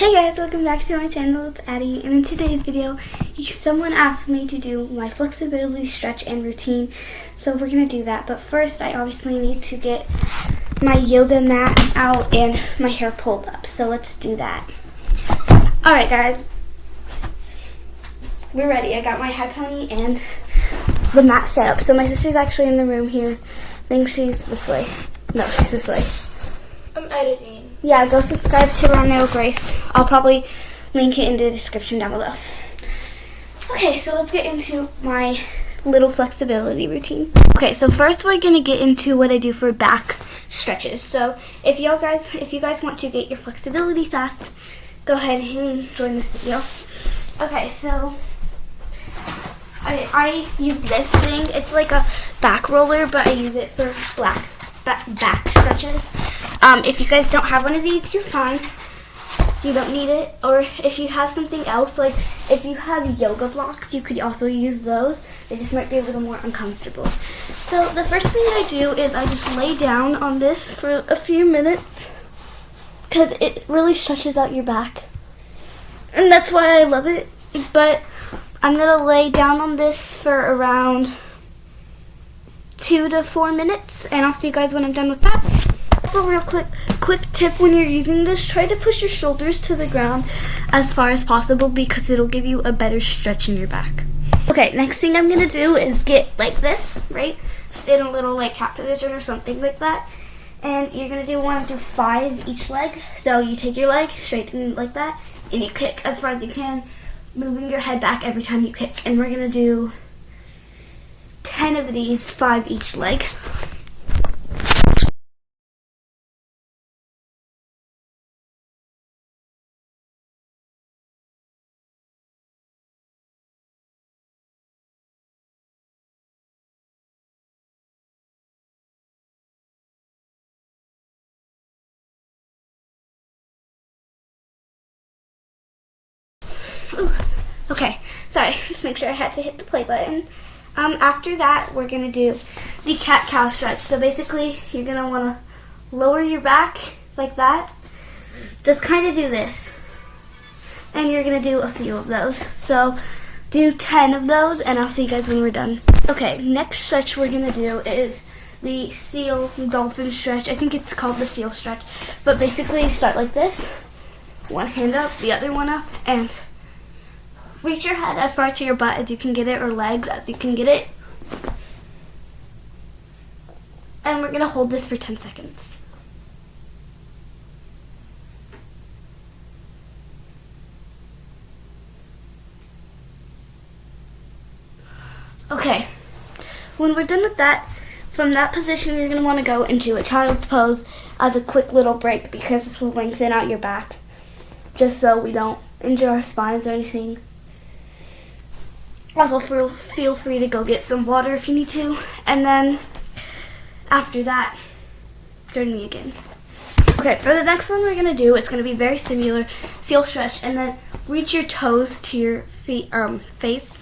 Hey guys, welcome back to my channel. It's Addie, and in today's video, someone asked me to do my flexibility stretch and routine, so we're gonna do that. But first, I obviously need to get my yoga mat out and my hair pulled up. So let's do that. All right, guys, we're ready. I got my head pony and the mat set up. So my sister's actually in the room here. I think she's this way. No, she's this way. I'm editing. Yeah, go subscribe to Romeo Grace. I'll probably link it in the description down below. Okay, so let's get into my little flexibility routine. Okay, so first we're gonna get into what I do for back stretches. So if you guys want to get your flexibility fast, go ahead and join this video. Okay, so I use this thing. It's like a back roller, but I use it for back stretches. If you guys don't have one of these, you're fine. You don't need it. Or if you have something else, like if you have yoga blocks, you could also use those. They just might be a little more uncomfortable. So the first thing I do is I just lay down on this for a few minutes because it really stretches out your back. And that's why I love it. But I'm going to lay down on this for around 2 to 4 minutes, and I'll see you guys when I'm done with that. Also, real quick tip when you're using this, try to push your shoulders to the ground as far as possible because it'll give you a better stretch in your back. Okay, next thing I'm gonna do is get like this, right? Sit in a little like cat position or something like that. And you're gonna want to do 5 each leg. So you take your leg, straighten like that, and you kick as far as you can, moving your head back every time you kick. And we're gonna do 10 of these, 5 each leg. Ooh. Okay, sorry, just make sure I had to hit the play button. After that, we're going to do the cat-cow stretch. So basically, you're going to want to lower your back like that. Just kind of do this. And you're going to do a few of those. So do 10 of those, and I'll see you guys when we're done. Okay, next stretch we're going to do is the seal dolphin stretch. I think it's called the seal stretch. But basically, start like this. One hand up, the other one up, and reach your head as far to your butt as you can get it, or legs as you can get it. And we're going to hold this for 10 seconds. Okay, when we're done with that, from that position you're going to want to go into a child's pose as a quick little break because this will lengthen out your back, just so we don't injure our spines or anything. Also, feel free to go get some water if you need to. And then, after that, join me again. Okay, for the next one we're going to do, it's going to be very similar. Seal stretch, and then reach your toes to your face.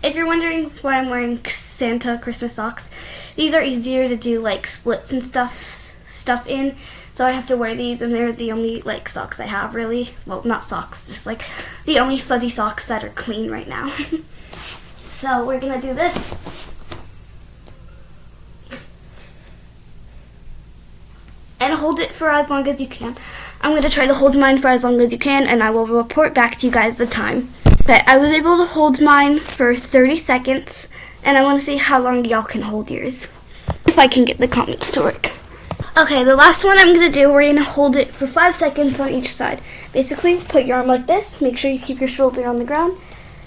If you're wondering why I'm wearing Santa Christmas socks, these are easier to do, like, splits and stuff in. So I have to wear these, and they're the only, like, socks I have, really. Well, not socks, just, like, the only fuzzy socks that are clean right now. So we're going to do this. And hold it for as long as you can. I'm going to try to hold mine for as long as you can, and I will report back to you guys the time. Okay, I was able to hold mine for 30 seconds, and I want to see how long y'all can hold yours. If I can get the comments to work. Okay, the last one I'm going to do, we're going to hold it for 5 seconds on each side. Basically, put your arm like this. Make sure you keep your shoulder on the ground.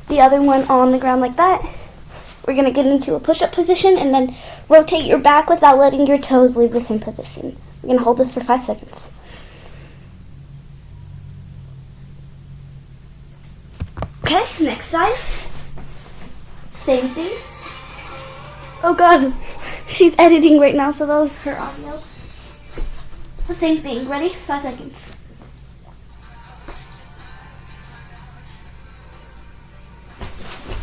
The other one on the ground like that. We're going to get into a push-up position and then rotate your back without letting your toes leave the same position. We're going to hold this for 5 seconds. Okay, next side. Same thing. Oh god, she's editing right now, so that was her audio. The same thing. Ready? 5 seconds.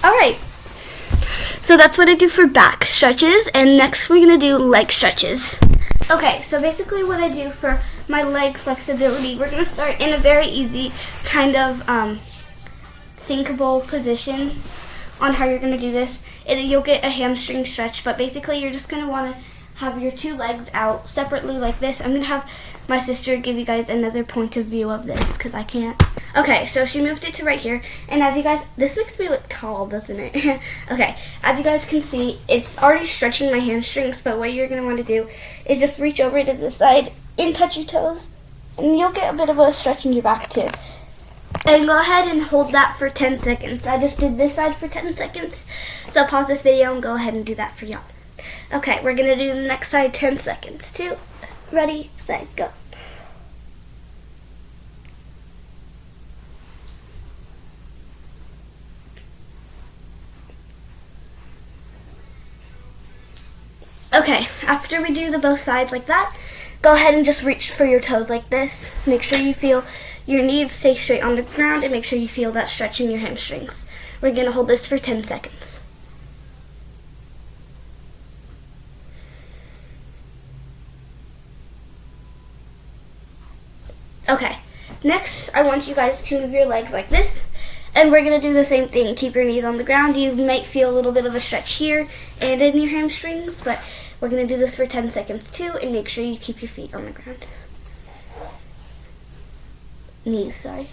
Alright. So that's what I do for back stretches, and next we're going to do leg stretches. Okay, so basically what I do for my leg flexibility. We're going to start in a very easy kind of thinkable position on how you're going to do this. You'll get a hamstring stretch, but basically you're just going to want to have your two legs out separately like this. I'm going to have my sister give you guys another point of view of this because I can't. Okay, so she moved it to right here. And as you guys, this makes me look tall, doesn't it? Okay, as you guys can see, it's already stretching my hamstrings, but what you're going to want to do is just reach over to the side and touch your toes. And you'll get a bit of a stretch in your back too. And go ahead and hold that for 10 seconds. I just did this side for 10 seconds. So pause this video and go ahead and do that for y'all. Okay, we're going to do the next side 10 seconds too. Ready, set, go. Okay, after we do the both sides like that, go ahead and just reach for your toes like this. Make sure you feel your knees stay straight on the ground and make sure you feel that stretch in your hamstrings. We're going to hold this for 10 seconds. Okay, next I want you guys to move your legs like this. And we're going to do the same thing. Keep your knees on the ground. You might feel a little bit of a stretch here and in your hamstrings, but we're going to do this for 10 seconds too, and make sure you keep your feet on the ground. Knees, sorry.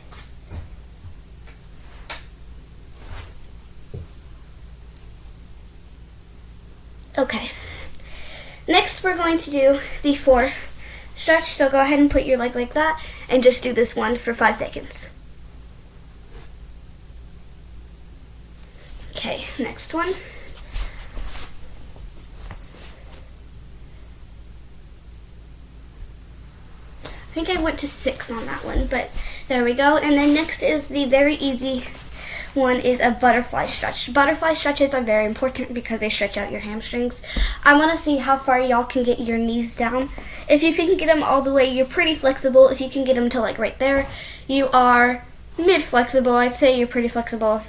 Okay. Next, we're going to do the 4 stretch. So go ahead and put your leg like that, and just do this one for 5 seconds. Okay, next one. I think I went to 6 on that one, but there we go. And then next is the very easy one, is a butterfly stretch. Butterfly stretches are very important because they stretch out your hamstrings. I want to see how far y'all can get your knees down. If you can get them all the way, you're pretty flexible. If you can get them to like right there, you are mid-flexible. I'd say you're pretty flexible.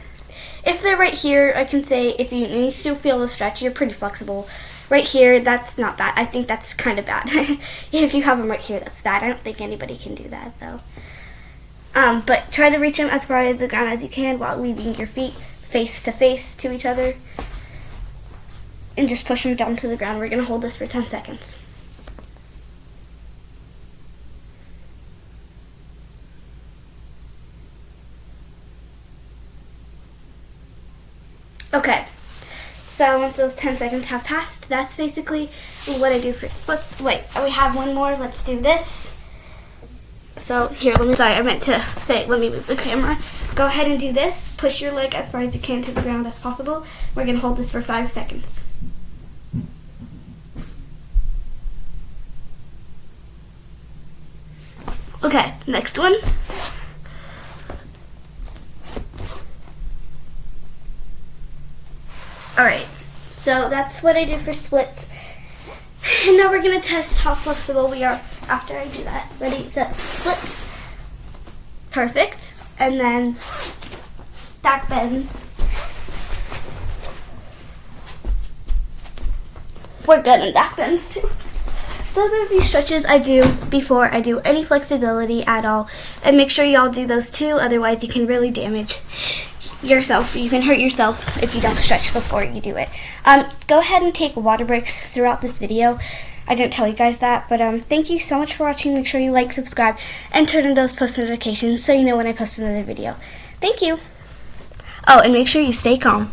If they're right here, I can say if you still feel the stretch, you're pretty flexible. Right here, that's not bad. I think that's kind of bad. If you have them right here, that's bad. I don't think anybody can do that, though. But try to reach them as far as the ground as you can while leaving your feet face to each other. And just push them down to the ground. We're going to hold this for 10 seconds. Okay. So once those 10 seconds have passed, that's basically what I do for splits. Wait, we have one more. Let's do this. So here, let me move the camera. Go ahead and do this. Push your leg as far as you can to the ground as possible. We're going to hold this for 5 seconds. Okay, next one. Alright, so that's what I do for splits. And now we're going to test how flexible we are after I do that. Ready, set, splits. Perfect. And then back bends. We're good in back bends too. Those are the stretches I do before I do any flexibility at all. And make sure y'all do those too, otherwise you can really damage yourself. You can hurt yourself if you don't stretch before you do it. Go ahead and take water breaks throughout this video. I didn't tell you guys that, but thank you so much for watching. Make sure you like, subscribe, and turn on those post notifications so you know when I post another video. Thank you. Oh, and make sure you stay calm.